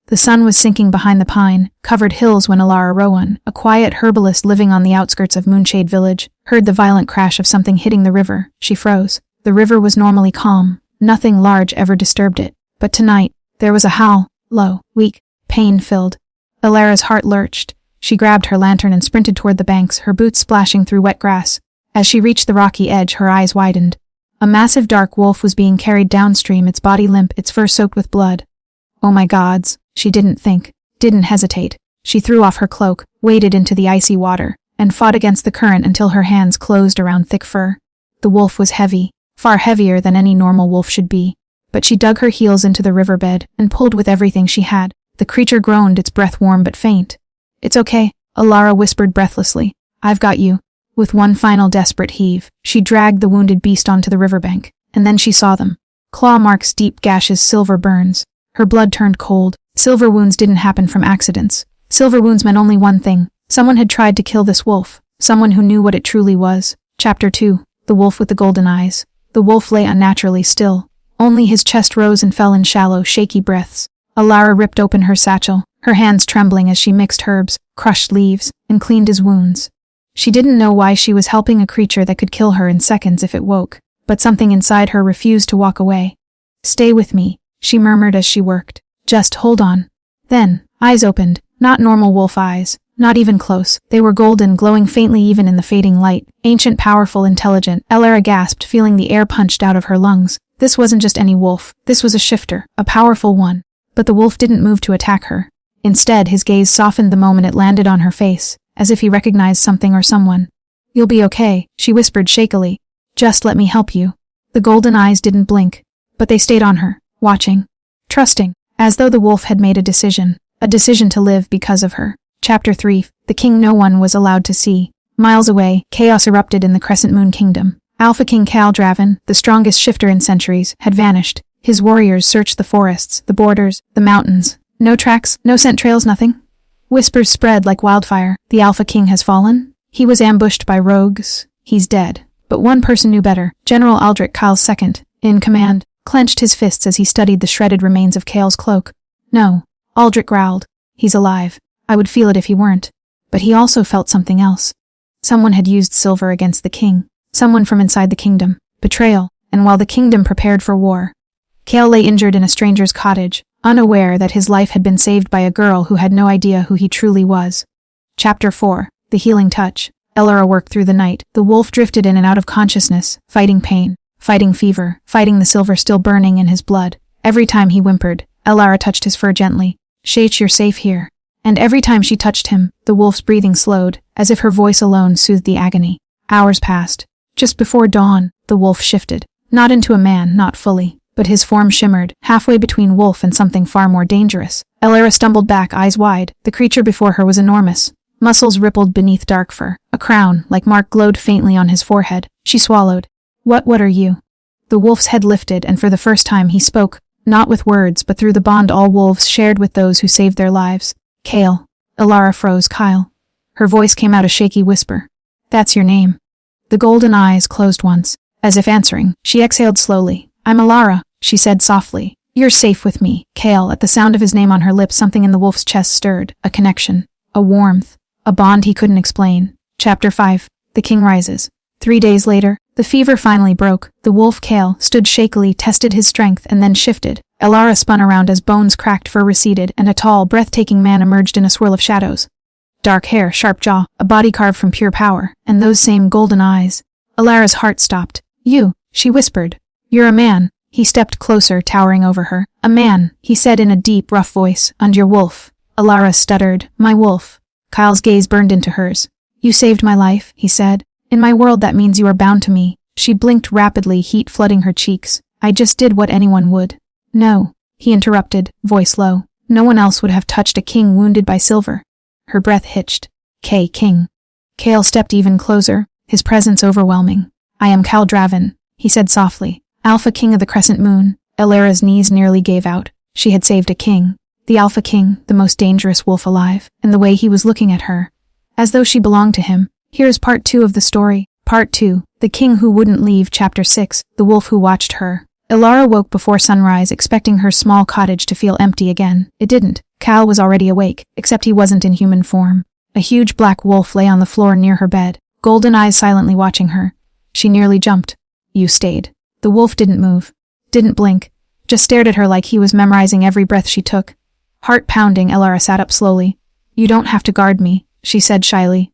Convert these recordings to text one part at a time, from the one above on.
The sun was sinking behind the pine-covered hills when Alara Rowan, a quiet herbalist living on the outskirts of Moonshade Village, heard the violent crash of something hitting the river. She froze. The river was normally calm. Nothing large ever disturbed it. But tonight, there was a howl, low, weak, pain-filled. Alara's heart lurched. She grabbed her lantern and sprinted toward the banks, her boots splashing through wet grass. As she reached the rocky edge, her eyes widened. A massive dark wolf was being carried downstream, its body limp, its fur soaked with blood. Oh my gods, she didn't think, didn't hesitate. She threw off her cloak, waded into the icy water, and fought against the current until her hands closed around thick fur. The wolf was heavy, far heavier than any normal wolf should be. But she dug her heels into the riverbed and pulled with everything she had. The creature groaned, its breath warm but faint. It's okay, Alara whispered breathlessly. I've got you. With one final desperate heave, she dragged the wounded beast onto the riverbank, and then she saw them. Claw marks, deep gashes, silver burns. Her blood turned cold. Silver wounds didn't happen from accidents. Silver wounds meant only one thing. Someone had tried to kill this wolf. Someone who knew what it truly was. Chapter 2. The Wolf with the Golden Eyes. The wolf lay unnaturally still. Only his chest rose and fell in shallow, shaky breaths. Alara ripped open her satchel, her hands trembling as she mixed herbs, crushed leaves, and cleaned his wounds. She didn't know why she was helping a creature that could kill her in seconds if it woke, but something inside her refused to walk away. Stay with me, she murmured as she worked. Just hold on. Then, eyes opened, not normal wolf eyes, not even close. They were golden, glowing faintly even in the fading light. Ancient, powerful, intelligent. Alara gasped, feeling the air punched out of her lungs. This wasn't just any wolf. This was a shifter, a powerful one. But the wolf didn't move to attack her. Instead, his gaze softened the moment it landed on her face, as if he recognized something or someone. You'll be okay, she whispered shakily. Just let me help you. The golden eyes didn't blink, but they stayed on her, watching, trusting, as though the wolf had made a decision to live because of her. Chapter 3. The king no one was allowed to see. Miles away, chaos erupted in the Crescent Moon Kingdom. Alpha King Caldraven, the strongest shifter in centuries, had vanished. His warriors searched the forests, the borders, the mountains. No tracks, no scent trails, nothing. Whispers spread like wildfire. The Alpha King has fallen? He was ambushed by rogues. He's dead. But one person knew better. General Aldrich Kyle's II, in command, clenched his fists as he studied the shredded remains of Kale's cloak. No, Aldrich growled. He's alive. I would feel it if he weren't. But he also felt something else. Someone had used silver against the king. Someone from inside the kingdom. Betrayal. And while the kingdom prepared for war, Kale lay injured in a stranger's cottage, unaware that his life had been saved by a girl who had no idea who he truly was. Chapter 4. The Healing Touch. Alara worked through the night. The wolf drifted in and out of consciousness, fighting pain, fighting fever, fighting the silver still burning in his blood. Every time he whimpered, Alara touched his fur gently. Shach, you're safe here. And every time she touched him, the wolf's breathing slowed, as if her voice alone soothed the agony. Hours passed. Just before dawn, the wolf shifted. Not into a man, not fully, but his form shimmered, halfway between wolf and something far more dangerous. Alara stumbled back, eyes wide. The creature before her was enormous. Muscles rippled beneath dark fur. A crown, like Mark, glowed faintly on his forehead. She swallowed. What are you? The wolf's head lifted, and for the first time he spoke, not with words, but through the bond all wolves shared with those who saved their lives. Kale. Alara froze. Kyle. Her voice came out a shaky whisper. That's your name. The golden eyes closed once, as if answering. She exhaled slowly. I'm Alara, she said softly. You're safe with me. Kale. At the sound of his name on her lips, something in the wolf's chest stirred. A connection. A warmth. A bond he couldn't explain. Chapter 5. The king rises. 3 days later, the fever finally broke. The wolf Kale stood shakily, tested his strength, and then shifted. Alara spun around as bones cracked, fur receded, and a tall, breathtaking man emerged in a swirl of shadows. Dark hair, sharp jaw, a body carved from pure power, and those same golden eyes. Alara's heart stopped. You, she whispered. You're a man. He stepped closer, towering over her. A man, he said in a deep, rough voice, and your wolf. Alara stuttered. My wolf. Kyle's gaze burned into hers. You saved my life, he said. In my world that means you are bound to me. She blinked rapidly, heat flooding her cheeks. I just did what anyone would. No, he interrupted, voice low. No one else would have touched a king wounded by silver. Her breath hitched. King. Kale stepped even closer, his presence overwhelming. I am Caldraven, he said softly. Alpha King of the Crescent Moon. Alara's knees nearly gave out. She had saved a king. The Alpha King, the most dangerous wolf alive, and the way he was looking at her. As though she belonged to him. Here's part 2 of the story. Part 2. The King Who Wouldn't Leave. Chapter 6. The Wolf Who Watched Her. Alara woke before sunrise, expecting her small cottage to feel empty again. It didn't. Cal was already awake, except he wasn't in human form. A huge black wolf lay on the floor near her bed, golden eyes silently watching her. She nearly jumped. You stayed. The wolf didn't move. Didn't blink. Just stared at her like he was memorizing every breath she took. Heart pounding, Elara sat up slowly. You don't have to guard me, she said shyly.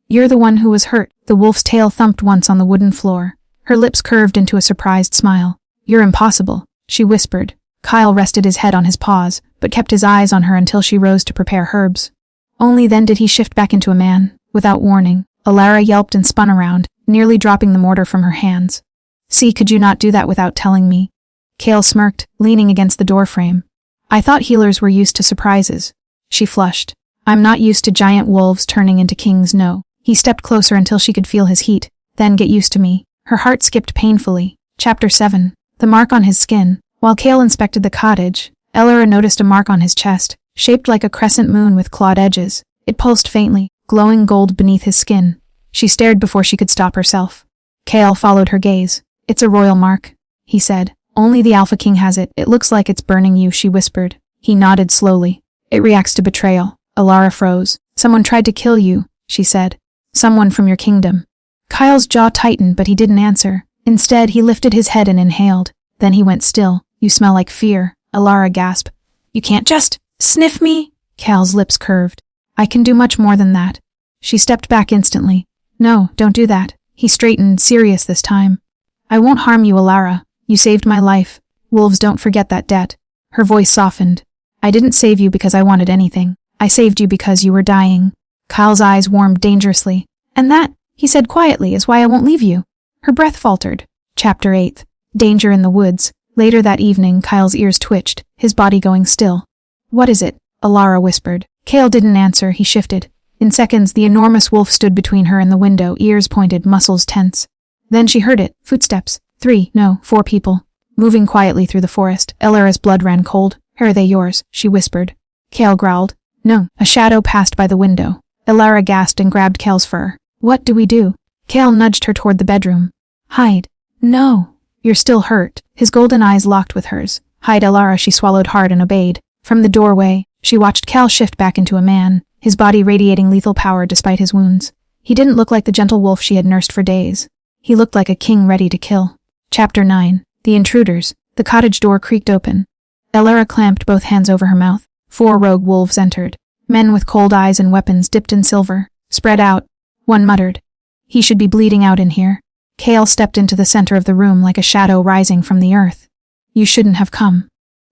You're the one who was hurt. The wolf's tail thumped once on the wooden floor. Her lips curved into a surprised smile. You're impossible, she whispered. Kyle rested his head on his paws, but kept his eyes on her until she rose to prepare herbs. Only then did he shift back into a man, without warning. Elara yelped and spun around, nearly dropping the mortar from her hands. See, could you not do that without telling me? Kale smirked, leaning against the doorframe. I thought healers were used to surprises. She flushed. I'm not used to giant wolves turning into kings, no. He stepped closer until she could feel his heat. Then get used to me. Her heart skipped painfully. Chapter 7. The mark on his skin. While Kale inspected the cottage, Elara noticed a mark on his chest, shaped like a crescent moon with clawed edges. It pulsed faintly, glowing gold beneath his skin. She stared before she could stop herself. Kale followed her gaze. It's a royal mark, he said. Only the Alpha King has it. It looks like it's burning you, she whispered. He nodded slowly. It reacts to betrayal. Elara froze. Someone tried to kill you, she said. Someone from your kingdom. Kyle's jaw tightened, but he didn't answer. Instead, he lifted his head and inhaled. Then he went still. You smell like fear, Elara gasped. You can't just sniff me? Cal's lips curved. I can do much more than that. She stepped back instantly. No, don't do that. He straightened, serious this time. I won't harm you, Elara. You saved my life. Wolves don't forget that debt. Her voice softened. I didn't save you because I wanted anything. I saved you because you were dying. Kyle's eyes warmed dangerously. And that, he said quietly, is why I won't leave you. Her breath faltered. Chapter 8. Danger in the woods. Later that evening, Kyle's ears twitched, his body going still. What is it? Elara whispered. Kale didn't answer, he shifted. In seconds, the enormous wolf stood between her and the window, ears pointed, muscles tense. Then she heard it. Footsteps. 4 people. Moving quietly through the forest. Elara's blood ran cold. Are they yours? She whispered. Kale growled. No. A shadow passed by the window. Elara gasped and grabbed Kale's fur. What do we do? Kale nudged her toward the bedroom. Hide. No. You're still hurt. His golden eyes locked with hers. Hide, Elara, she swallowed hard and obeyed. From the doorway, she watched Kale shift back into a man, his body radiating lethal power despite his wounds. He didn't look like the gentle wolf she had nursed for days. He looked like a king ready to kill. Chapter 9. The intruders. The cottage door creaked open. Elara clamped both hands over her mouth. 4 rogue wolves entered. Men with cold eyes and weapons dipped in silver. Spread out. One muttered. He should be bleeding out in here. Kale stepped into the center of the room like a shadow rising from the earth. You shouldn't have come.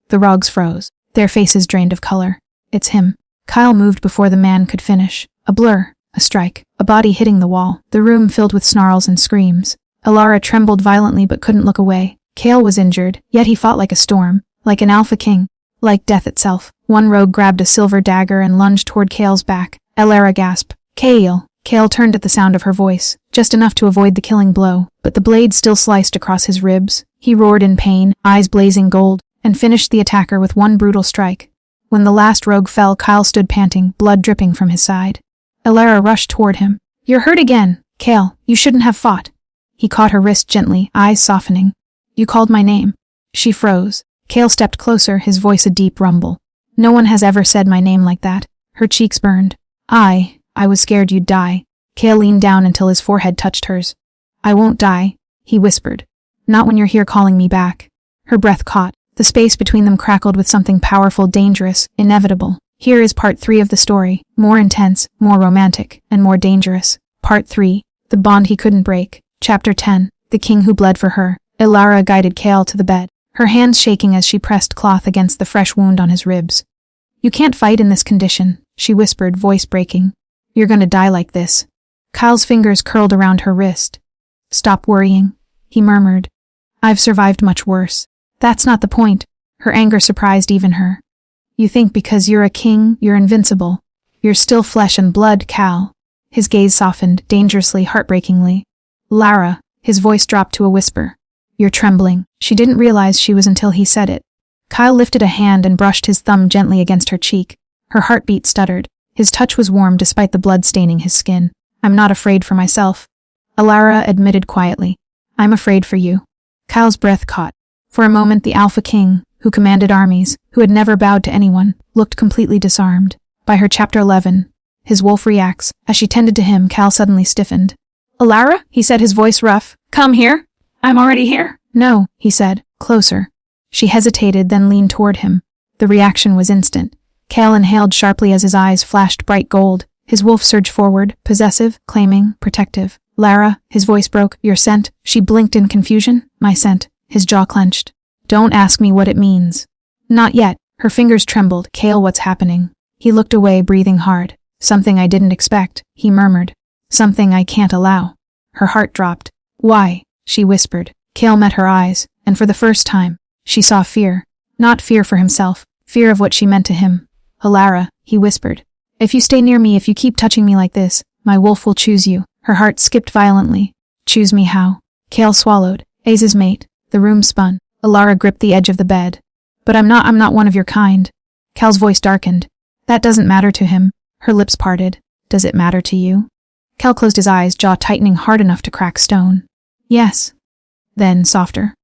The rogues froze, their faces drained of color. It's him. Kyle moved before the man could finish. A blur, a strike, a body hitting the wall, the room filled with snarls and screams. Elara trembled violently but couldn't look away. Kale was injured, yet he fought like a storm, like an alpha king, like death itself. One rogue grabbed a silver dagger and lunged toward Kale's back. Elara gasped. Kale! Kale turned at the sound of her voice, just enough to avoid the killing blow, but the blade still sliced across his ribs. He roared in pain, eyes blazing gold, and finished the attacker with one brutal strike. When the last rogue fell, Kyle stood panting, blood dripping from his side. Elara rushed toward him. You're hurt again! Kale, you shouldn't have fought. He caught her wrist gently, eyes softening. You called my name. She froze. Kale stepped closer, his voice a deep rumble. No one has ever said my name like that. Her cheeks burned. I was scared you'd die. Kale leaned down until his forehead touched hers. I won't die, he whispered. Not when you're here calling me back. Her breath caught. The space between them crackled with something powerful, dangerous, inevitable. Here is part 3 of the story. More intense, more romantic, and more dangerous. Part 3. The bond he couldn't break. Chapter 10. The king who bled for her. Elara guided Kale to the bed, her hands shaking as she pressed cloth against the fresh wound on his ribs. You can't fight in this condition, she whispered, voice breaking. You're gonna die like this. Kyle's fingers curled around her wrist. Stop worrying, he murmured. I've survived much worse. That's not the point. Her anger surprised even her. You think because you're a king, you're invincible. You're still flesh and blood, Cal. His gaze softened, dangerously, heartbreakingly. Lara, his voice dropped to a whisper. You're trembling. She didn't realize she was until he said it. Kyle lifted a hand and brushed his thumb gently against her cheek. Her heartbeat stuttered. His touch was warm despite the blood staining his skin. I'm not afraid for myself. Elara admitted quietly. I'm afraid for you. Kyle's breath caught. For a moment the Alpha King, who commanded armies, who had never bowed to anyone, looked completely disarmed. By her chapter 11, his wolf reacts. As she tended to him, Cal suddenly stiffened. "Alara?" he said, his voice rough. "Come here." "I'm already here." "No," he said, closer. She hesitated, then leaned toward him. The reaction was instant. Cal inhaled sharply as his eyes flashed bright gold. His wolf surged forward, possessive, claiming, protective. "Lara," his voice broke. "Your scent?" She blinked in confusion. "My scent." His jaw clenched. "Don't ask me what it means." "Not yet." Her fingers trembled. "Cal, what's happening?" He looked away, breathing hard. "Something I didn't expect," he murmured. "Something I can't allow." Her heart dropped. "Why?" she whispered. Cal met her eyes, and for the first time, she saw fear. Not fear for himself, fear of what she meant to him. "Alara," he whispered. "If you stay near me, if you keep touching me like this, my wolf will choose you." Her heart skipped violently. "Choose me how?" Cal swallowed. "Aza's mate." The room spun. Alara gripped the edge of the bed. "But I'm not one of your kind." Cal's voice darkened. "That doesn't matter to him." Her lips parted. "Does it matter to you?" Cal closed his eyes, jaw tightening hard enough to crack stone. "Yes." Then, softer.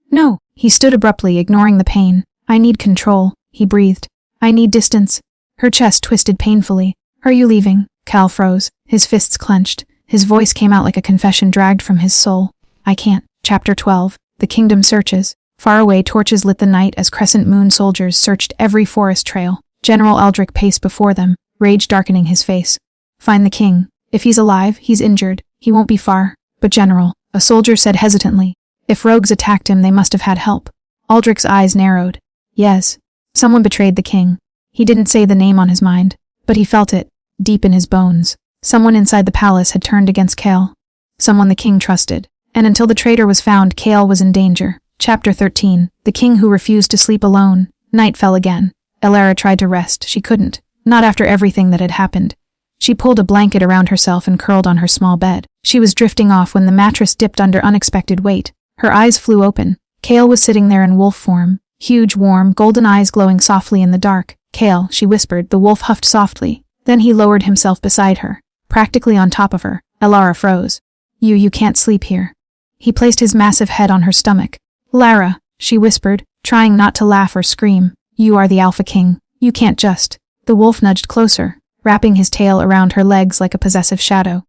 "No." He stood abruptly, ignoring the pain. "I need control," he breathed. "I need distance." Her chest twisted painfully. "Are you leaving?" Cal froze. His fists clenched. His voice came out like a confession dragged from his soul. "I can't." Chapter 12. The Kingdom Searches. Far away, torches lit the night as crescent moon soldiers searched every forest trail. General Aldrich paced before them, rage darkening his face. "Find the king. If he's alive, he's injured. He won't be far." "But General," a soldier said hesitantly. "If rogues attacked him, they must have had help." Aldrich's eyes narrowed. "Yes. Someone betrayed the king." He didn't say the name on his mind, but he felt it, deep in his bones. Someone inside the palace had turned against Cal. Someone the king trusted. And until the traitor was found, Cal was in danger. Chapter 13. The king who refused to sleep alone. Night fell again. Alara tried to rest. She couldn't. Not after everything that had happened. She pulled a blanket around herself and curled on her small bed. She was drifting off when the mattress dipped under unexpected weight. Her eyes flew open. Cal was sitting there in wolf form. Huge, warm, golden eyes glowing softly in the dark. "Cal," she whispered. The wolf huffed softly. Then he lowered himself beside her, practically on top of her. Alara froze. You can't sleep here." He placed his massive head on her stomach. "Lara," she whispered, trying not to laugh or scream. "You are the Alpha King. You can't just." The wolf nudged closer, wrapping his tail around her legs like a possessive shadow.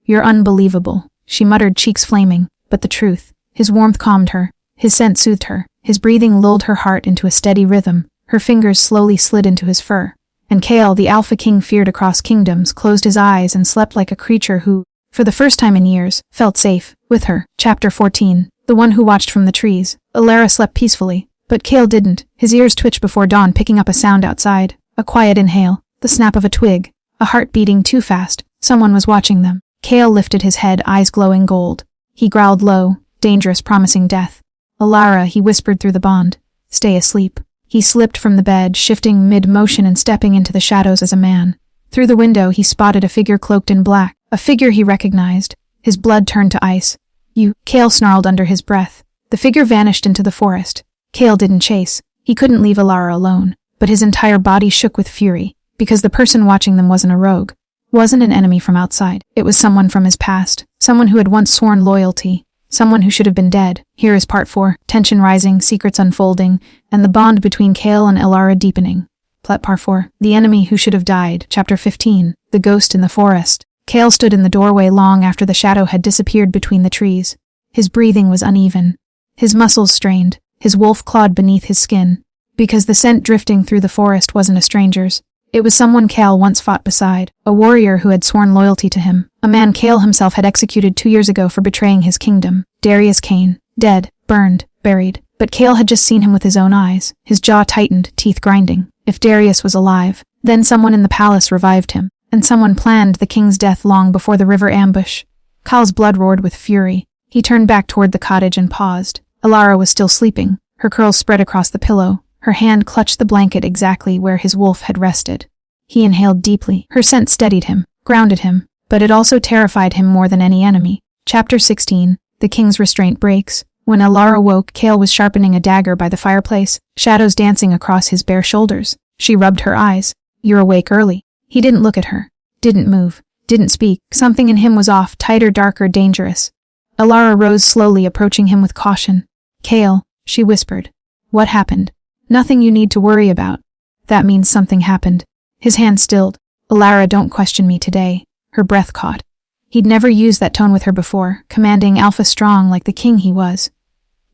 "You're unbelievable," she muttered, cheeks flaming. But the truth. His warmth calmed her. His scent soothed her. His breathing lulled her heart into a steady rhythm. Her fingers slowly slid into his fur. And Cal, the Alpha King feared across kingdoms, closed his eyes and slept like a creature who, for the first time in years, felt safe with her. Chapter 14. The one who watched from the trees. Alara slept peacefully, but Cal didn't. His ears twitched before dawn, picking up a sound outside. A quiet inhale, the snap of a twig, a heart beating too fast. Someone was watching them. Cal lifted his head, eyes glowing gold. He growled low, dangerous, promising death. "Alara," he whispered through the bond. "Stay asleep." He slipped from the bed, shifting mid-motion and stepping into the shadows as a man. Through the window, he spotted a figure cloaked in black, a figure he recognized. His blood turned to ice. "You," Cal snarled under his breath. The figure vanished into the forest. Cal didn't chase. He couldn't leave Alara alone, but his entire body shook with fury, because the person watching them wasn't a rogue, wasn't an enemy from outside. It was someone from his past, someone who had once sworn loyalty, someone who should have been dead. Here is part 4, tension rising, secrets unfolding, and the bond between Cal and Alara deepening. Part 4, the enemy who should have died. Chapter 15, the ghost in the forest. Cal stood in the doorway long after the shadow had disappeared between the trees. His breathing was uneven. His muscles strained. His wolf clawed beneath his skin. Because the scent drifting through the forest wasn't a stranger's. It was someone Cal once fought beside, a warrior who had sworn loyalty to him, a man Cal himself had executed 2 years ago for betraying his kingdom. Darius Kane, dead, burned, buried. But Cal had just seen him with his own eyes, his jaw tightened, teeth grinding. If Darius was alive, then someone in the palace revived him, and someone planned the king's death long before the river ambush. Cal's blood roared with fury. He turned back toward the cottage and paused. Alara was still sleeping, her curls spread across the pillow. Her hand clutched the blanket exactly where his wolf had rested. He inhaled deeply. Her scent steadied him, grounded him, but it also terrified him more than any enemy. Chapter 16. The king's restraint breaks. When Alara woke, Cal was sharpening a dagger by the fireplace, shadows dancing across his bare shoulders. She rubbed her eyes. "You're awake early." He didn't look at her, didn't move, didn't speak. Something in him was off, tighter, darker, dangerous. Alara rose slowly, approaching him with caution. "Cal," she whispered. "What happened?" Nothing you need to worry about. That means something happened. His hand stilled. Alara, don't question me today. Her breath caught. He'd never used that tone with her before, commanding alpha strong like the king he was.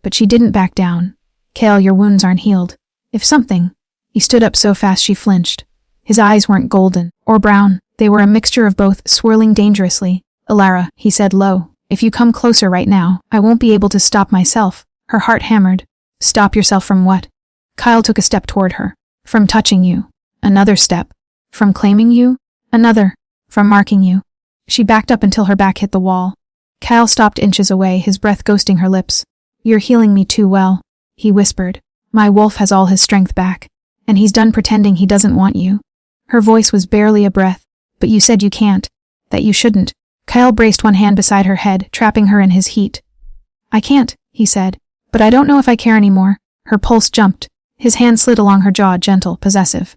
But she didn't back down. Kale, your wounds aren't healed. If something. He stood up so fast she flinched. His eyes weren't golden or brown. They were a mixture of both, swirling dangerously. Alara, he said low, if you come closer right now, I won't be able to stop myself. Her heart hammered. Stop yourself from what? Kyle took a step toward her. From touching you. Another step. From claiming you. Another. From marking you. She backed up until her back hit the wall. Kyle stopped inches away, his breath ghosting her lips. You're healing me too well, he whispered. My wolf has all his strength back. And he's done pretending he doesn't want you. Her voice was barely a breath. But you said you can't. That you shouldn't. Kyle braced one hand beside her head, trapping her in his heat. I can't, he said. But I don't know if I care anymore. Her pulse jumped. His hand slid along her jaw, gentle, possessive.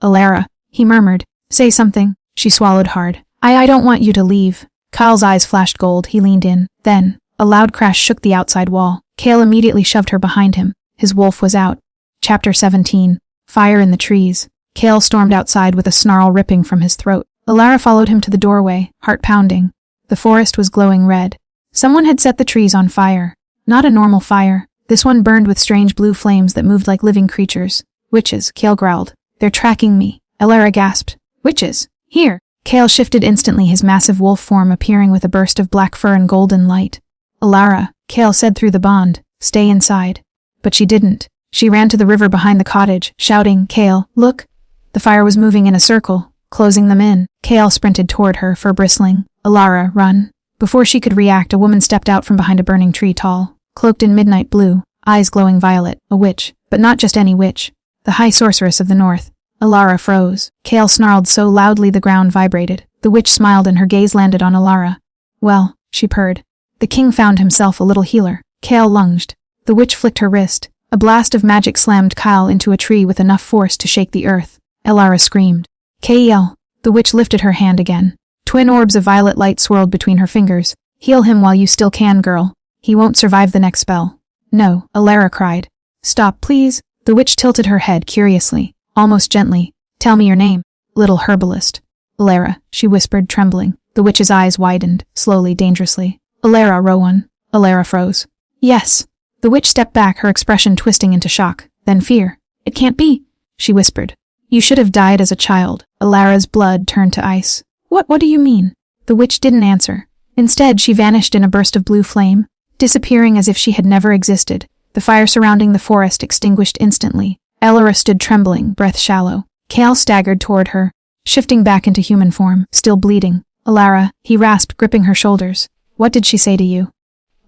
Alara, he murmured. Say something. She swallowed hard. I don't want you to leave. Kyle's eyes flashed gold. He leaned in. Then, a loud crash shook the outside wall. Kale immediately shoved her behind him. His wolf was out. Chapter 17. Fire in the trees. Kale stormed outside with a snarl ripping from his throat. Alara followed him to the doorway, heart pounding. The forest was glowing red. Someone had set the trees on fire. Not a normal fire. This one burned with strange blue flames that moved like living creatures. Witches, Kale growled. They're tracking me. Alara gasped. Witches? Here. Kale shifted instantly, his massive wolf form appearing with a burst of black fur and golden light. Alara, Kale said through the bond. Stay inside. But she didn't. She ran to the river behind the cottage, shouting, Kale, look. The fire was moving in a circle, closing them in. Kale sprinted toward her, fur bristling. Alara, run. Before she could react, a woman stepped out from behind a burning tree, tall, cloaked in midnight blue, eyes glowing violet, a witch, but not just any witch. The high sorceress of the north. Alara froze. Kale snarled so loudly the ground vibrated. The witch smiled and her gaze landed on Alara. Well, she purred. The king found himself a little healer. Kale lunged. The witch flicked her wrist. A blast of magic slammed Kyle into a tree with enough force to shake the earth. Alara screamed. Kel. The witch lifted her hand again. Twin orbs of violet light swirled between her fingers. Heal him while you still can, girl. He won't survive the next spell. No, Alara cried. Stop, please. The witch tilted her head curiously, almost gently. Tell me your name, little herbalist. Alara, she whispered, trembling. The witch's eyes widened, slowly, dangerously. Alara, Rowan. Alara froze. Yes. The witch stepped back, her expression twisting into shock, then fear. It can't be, she whispered. You should have died as a child. Alara's blood turned to ice. What do you mean? The witch didn't answer. Instead, she vanished in a burst of blue flame, disappearing as if she had never existed. The fire surrounding the forest extinguished instantly. Alara stood trembling, breath shallow. Kale staggered toward her, shifting back into human form, still bleeding. Alara, he rasped, gripping her shoulders. What did she say to you?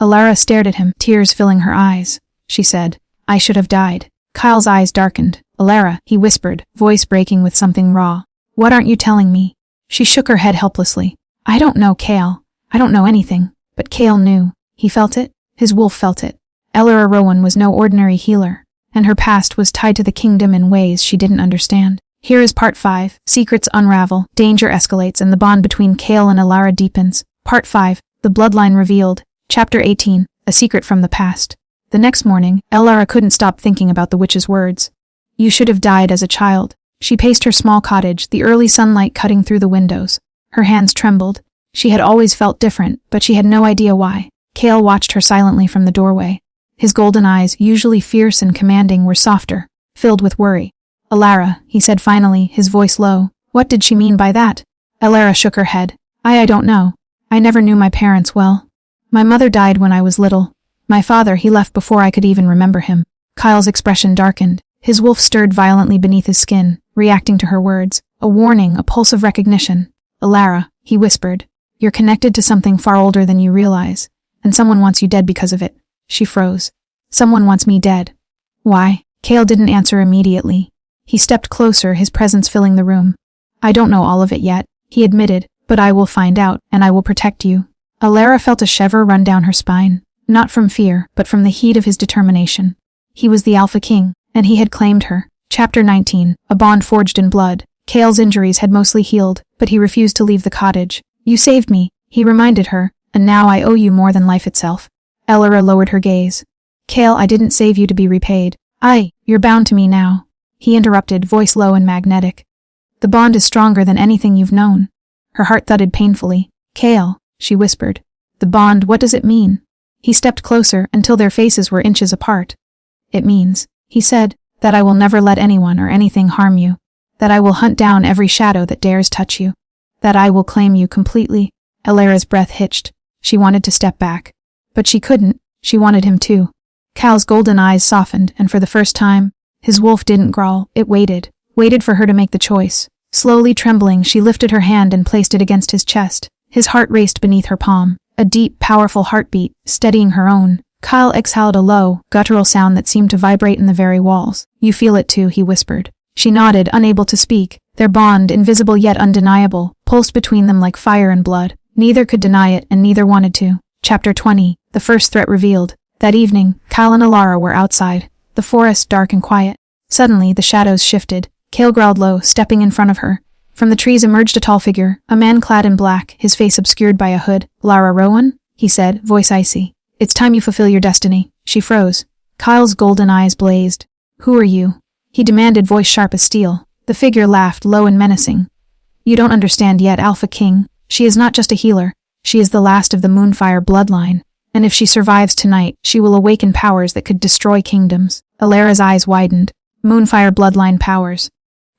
Alara stared at him, tears filling her eyes. She said, I should have died. Kyle's eyes darkened. Alara, he whispered, voice breaking with something raw. What aren't you telling me? She shook her head helplessly. I don't know, Kale. I don't know anything. But Kale knew. He felt it. His wolf felt it. Alara Rowan was no ordinary healer, and her past was tied to the kingdom in ways she didn't understand. Here is Part 5. Secrets unravel, danger escalates, and the bond between Kale and Alara deepens. Part 5. The bloodline revealed. Chapter 18. A secret from the past. The next morning, Alara couldn't stop thinking about the witch's words. You should have died as a child. She paced her small cottage, the early sunlight cutting through the windows. Her hands trembled. She had always felt different, but she had no idea why. Kale watched her silently from the doorway. His golden eyes, usually fierce and commanding, were softer, filled with worry. Alara, he said finally, his voice low. What did she mean by that? Alara shook her head. I don't know. I never knew my parents well. My mother died when I was little. My father, he left before I could even remember him. Kyle's expression darkened. His wolf stirred violently beneath his skin, reacting to her words. A warning, a pulse of recognition. Alara, he whispered. You're connected to something far older than you realize, and someone wants you dead because of it. She froze. Someone wants me dead. Why? Kale didn't answer immediately. He stepped closer, his presence filling the room. I don't know all of it yet, he admitted, but I will find out, and I will protect you. Alara felt a shiver run down her spine, not from fear, but from the heat of his determination. He was the Alpha King, and he had claimed her. Chapter 19. A bond forged in blood. Kale's injuries had mostly healed, but he refused to leave the cottage. You saved me, he reminded her, and now I owe you more than life itself. Alara lowered her gaze. Kale, I didn't save you to be repaid. You're You're bound to me now. He interrupted, voice low and magnetic. The bond is stronger than anything you've known. Her heart thudded painfully. Kale, she whispered. The bond, what does it mean? He stepped closer until their faces were inches apart. It means, he said, that I will never let anyone or anything harm you. That I will hunt down every shadow that dares touch you. That I will claim you completely. Alara's breath hitched. She wanted to step back. But she couldn't. She wanted him too. Cal's golden eyes softened, and for the first time, his wolf didn't growl, it waited for her to make the choice. Slowly trembling, she lifted her hand and placed it against his chest. His heart raced beneath her palm, a deep, powerful heartbeat, steadying her own. Kyle exhaled a low, guttural sound that seemed to vibrate in the very walls. You feel it too, he whispered. She nodded, unable to speak. Their bond, invisible yet undeniable, pulsed between them like fire and blood. Neither could deny it, and neither wanted to. Chapter 20. The first threat revealed. That evening, Kyle and Alara were outside, the forest dark and quiet. Suddenly, the shadows shifted. Kale growled low, stepping in front of her. From the trees emerged a tall figure, a man clad in black, his face obscured by a hood. Lara Rowan? He said, voice icy. It's time you fulfill your destiny. She froze. Kyle's golden eyes blazed. Who are you? He demanded, voice sharp as steel. The figure laughed, low and menacing. You don't understand yet, Alpha King. She is not just a healer. She is the last of the Moonfire bloodline. And if she survives tonight, she will awaken powers that could destroy kingdoms. Alara's eyes widened. Moonfire bloodline powers.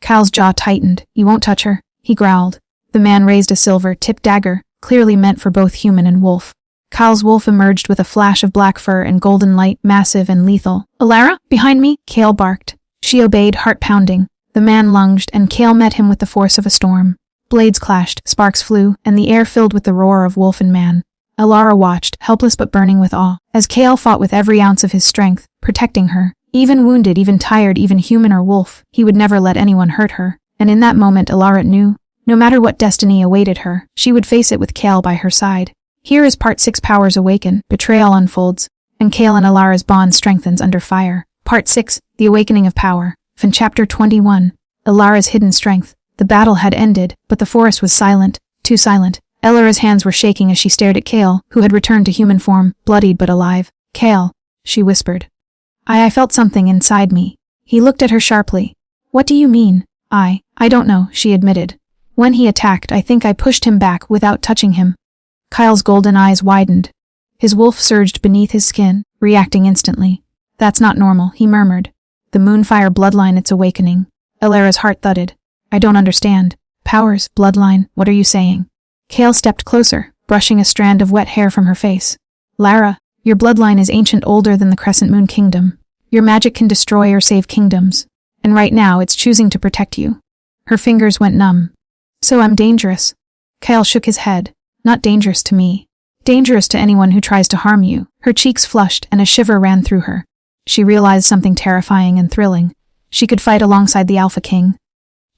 Kyle's jaw tightened. You won't touch her, he growled. The man raised a silver-tipped dagger, clearly meant for both human and wolf. Kyle's wolf emerged with a flash of black fur and golden light, massive and lethal. Alara, behind me, Kale barked. She obeyed, heart pounding. The man lunged, and Kale met him with the force of a storm. Blades clashed, sparks flew, and the air filled with the roar of wolf and man. Alara watched, helpless but burning with awe, as Kale fought with every ounce of his strength, protecting her. Even wounded, even tired, even human or wolf, he would never let anyone hurt her. And in that moment Alara knew, no matter what destiny awaited her, she would face it with Kale by her side. Here is Part 6. Powers awaken, betrayal unfolds, and Kale and Alara's bond strengthens under fire. Part 6. The Awakening of Power. From Chapter 21. Alara's hidden strength. The battle had ended, but the forest was silent, too silent. Alara's hands were shaking as she stared at Kale, who had returned to human form, bloodied but alive. Kale, she whispered. I felt something inside me. He looked at her sharply. What do you mean? I don't know, she admitted. When he attacked, I think I pushed him back without touching him. Kyle's golden eyes widened. His wolf surged beneath his skin, reacting instantly. That's not normal, he murmured. The Moonfire bloodline, it's awakening. Alara's heart thudded. I don't understand. Powers, bloodline, what are you saying? Kale stepped closer, brushing a strand of wet hair from her face. Lara, your bloodline is ancient, older than the Crescent Moon Kingdom. Your magic can destroy or save kingdoms. And right now, it's choosing to protect you. Her fingers went numb. So I'm dangerous. Kale shook his head. Not dangerous to me. Dangerous to anyone who tries to harm you. Her cheeks flushed and a shiver ran through her. She realized something terrifying and thrilling. She could fight alongside the Alpha King.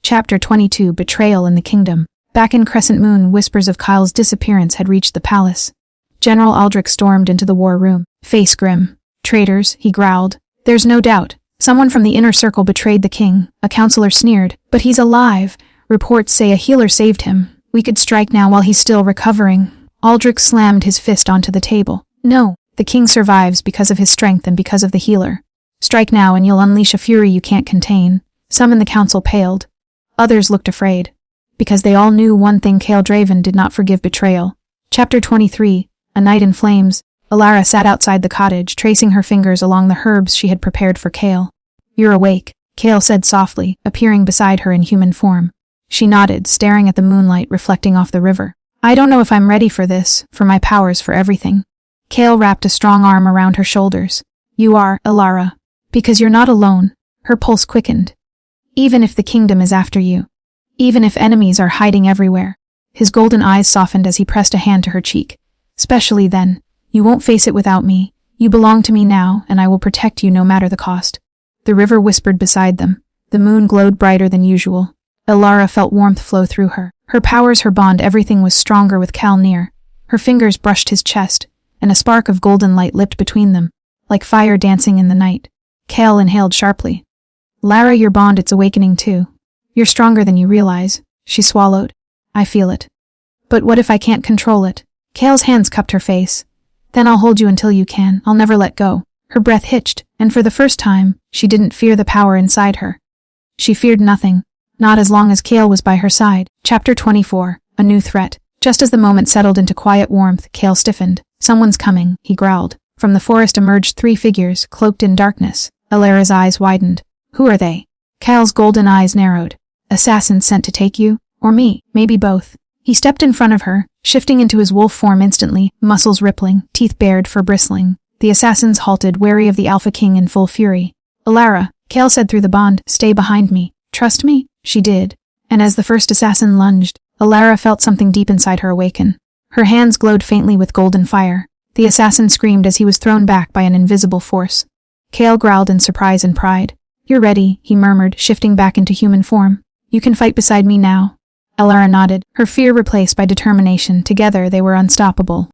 Chapter 22. Betrayal in the Kingdom. Back in Crescent Moon, whispers of Kyle's disappearance had reached the palace. General Aldrich stormed into the war room, face grim. Traitors, he growled. There's no doubt. Someone from the inner circle betrayed the king. A counselor sneered. But he's alive. Reports say a healer saved him. We could strike now while he's still recovering. Aldrich slammed his fist onto the table. No, the king survives because of his strength and because of the healer. Strike now and you'll unleash a fury you can't contain. Some in the council paled. Others looked afraid. Because they all knew one thing: Kale Draven did not forgive betrayal. Chapter 23. A Night in Flames. Alara sat outside the cottage, tracing her fingers along the herbs she had prepared for Kale. You're awake, Kale said softly, appearing beside her in human form. She nodded, staring at the moonlight reflecting off the river. I don't know if I'm ready for this, for my powers, for everything. Kale wrapped a strong arm around her shoulders. You are, Alara. Because you're not alone. Her pulse quickened. Even if the kingdom is after you. Even if enemies are hiding everywhere. His golden eyes softened as he pressed a hand to her cheek. Especially then. You won't face it without me. You belong to me now, and I will protect you no matter the cost. The river whispered beside them. The moon glowed brighter than usual. Alara felt warmth flow through her. Her powers, her bond, everything was stronger with Cal near. Her fingers brushed his chest, and a spark of golden light lipped between them, like fire dancing in the night. Cal inhaled sharply. Lara, your bond, it's awakening too. You're stronger than you realize. She swallowed. I feel it. But what if I can't control it? Kale's hands cupped her face. Then I'll hold you until you can. I'll never let go. Her breath hitched, And for the first time, she didn't fear the power inside her. She feared nothing. Not as long as Kale was by her side. Chapter 24. A new threat. Just as the moment settled into quiet warmth, Kale stiffened. Someone's coming, he growled. From the forest emerged 3 figures, cloaked in darkness. Alara's eyes widened. Who are they? Kale's golden eyes narrowed. Assassins sent to take you? Or me? Maybe both. He stepped in front of her, shifting into his wolf form instantly, muscles rippling, teeth bared for bristling. The assassins halted, wary of the Alpha King in full fury. Alara, Kale said through the bond, stay behind me. Trust me? She did. And as the first assassin lunged, Alara felt something deep inside her awaken. Her hands glowed faintly with golden fire. The assassin screamed as he was thrown back by an invisible force. Kale growled in surprise and pride. You're ready, he murmured, shifting back into human form. You can fight beside me now. Alara nodded, her fear replaced by determination. Together they were unstoppable.